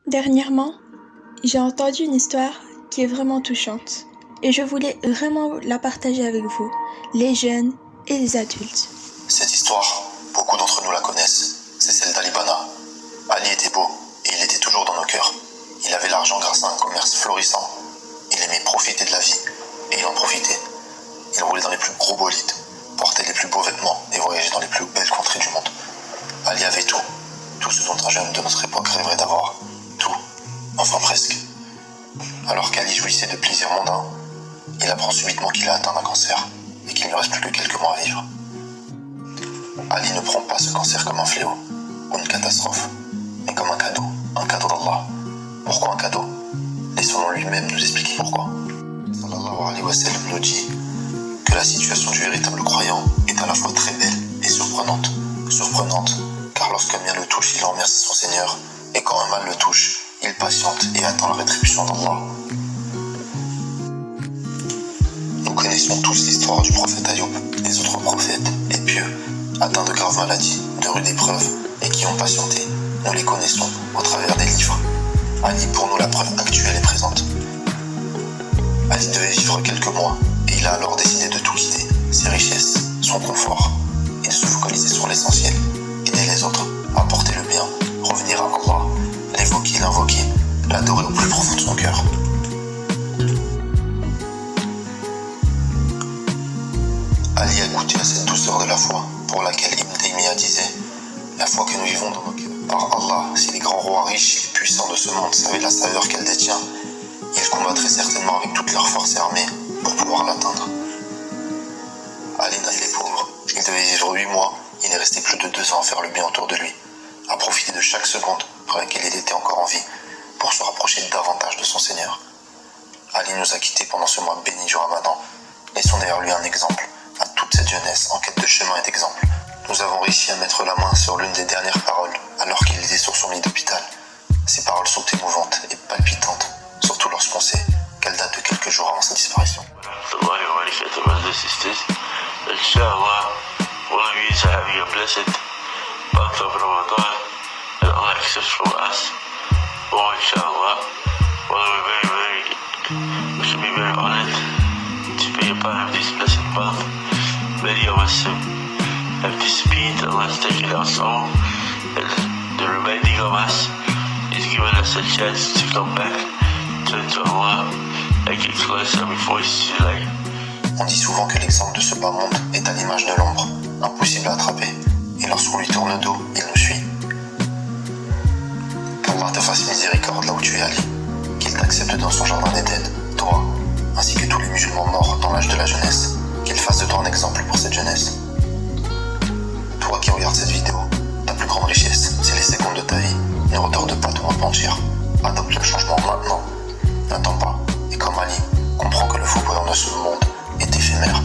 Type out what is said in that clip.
Dernièrement, j'ai entendu une histoire qui est vraiment touchante et je voulais vraiment la partager avec vous, les jeunes et les adultes. Cette histoire, beaucoup d'entre nous la connaissent, c'est celle d'Ali Bana. Ali était beau et il était toujours dans nos cœurs. Il avait l'argent grâce à un commerce florissant. Il aimait profiter de la vie et il en profitait. Il roulait dans les plus gros bolides, portait les plus beaux vêtements et voyageait dans les plus belles contrées du monde. Ali avait tout ce dont un jeune de notre époque rêverait d'avoir. Tout, enfin presque. Alors qu'Ali jouissait de plaisirs mondains, il apprend subitement qu'il a atteint un cancer et qu'il ne reste plus que quelques mois à vivre. Ali ne prend pas ce cancer comme un fléau ou une catastrophe, mais comme un cadeau d'Allah. Pourquoi un cadeau? Laissons-le lui-même nous expliquer pourquoi. Sallallahu alayhi wa sallam nous dit que la situation du véritable croyant est à la fois très belle et surprenante. Surprenante, car lorsqu'un bien le touche, il remercie son Seigneur, et quand un mal le touche, il patiente et attend la rétribution d'Allah. Nous connaissons tous l'histoire du prophète Ayoub, des autres prophètes et pieux, atteints de graves maladies, de rudes épreuves, et qui ont patienté. Nous les connaissons au travers des livres. Ali pour nous la preuve actuelle et présente. Ali devait vivre quelques mois, et il a alors décidé de tout quitter, ses richesses, son confort, et de se focaliser sur l'essentiel, aider les autres, apporter le bien, revenir à Allah, l'évoquer, l'invoquer, l'adorer au plus profond de son cœur. Ali a goûté à cette douceur de la foi, pour laquelle Ibn Taymiyyah disait « La foi que nous vivons dans nos cœurs. Par Allah, si les grands rois riches et puissants de ce monde savaient la saveur qu'elle détient, ils combattraient certainement avec toutes leurs forces armées pour pouvoir l'atteindre. » Ali n'était pauvre, il devait vivre 8 mois, il est resté plus de 2 ans à faire le bien autour de lui, à profiter de chaque seconde pour laquelle il était encore en vie, pour se rapprocher davantage de son Seigneur. Ali nous a quittés pendant ce mois béni du Ramadan. Laissons derrière lui un exemple à toute cette jeunesse en quête de chemin et d'exemple. Nous avons réussi à mettre la main sur l'une des dernières paroles alors qu'il était sur son lit d'hôpital. Ces paroles sont émouvantes et palpitantes, surtout lorsqu'on sait qu'elles datent de quelques jours avant sa disparition. Inshallah, all of you are having a blessed month of Ramadan and Allah accepts from us. Oh, inshallah, we should be very honored to be a part of this blessed month. Many of us have disappeared, Allah has taken our soul, and the remaining of us is giving us a chance to come back, turn to Allah, and get closer before it's too late. On dit souvent que l'exemple de ce bas monde est à l'image de l'ombre, impossible à attraper, et lorsqu'on lui tourne le dos, il nous suit. Qu'Allah te fasse miséricorde là où tu es allé, qu'il t'accepte dans son jardin d'Éden, toi, ainsi que tous les musulmans morts dans l'âge de la jeunesse, qu'il fasse de toi un exemple pour cette jeunesse. Toi qui regardes cette vidéo, ta plus grande richesse, c'est les secondes de ta vie. Ne retarde pas de repentir. Adopte le changement maintenant. N'attends pas, et comme Ali, comprends que le faux bonheur de ce monde est éphémère.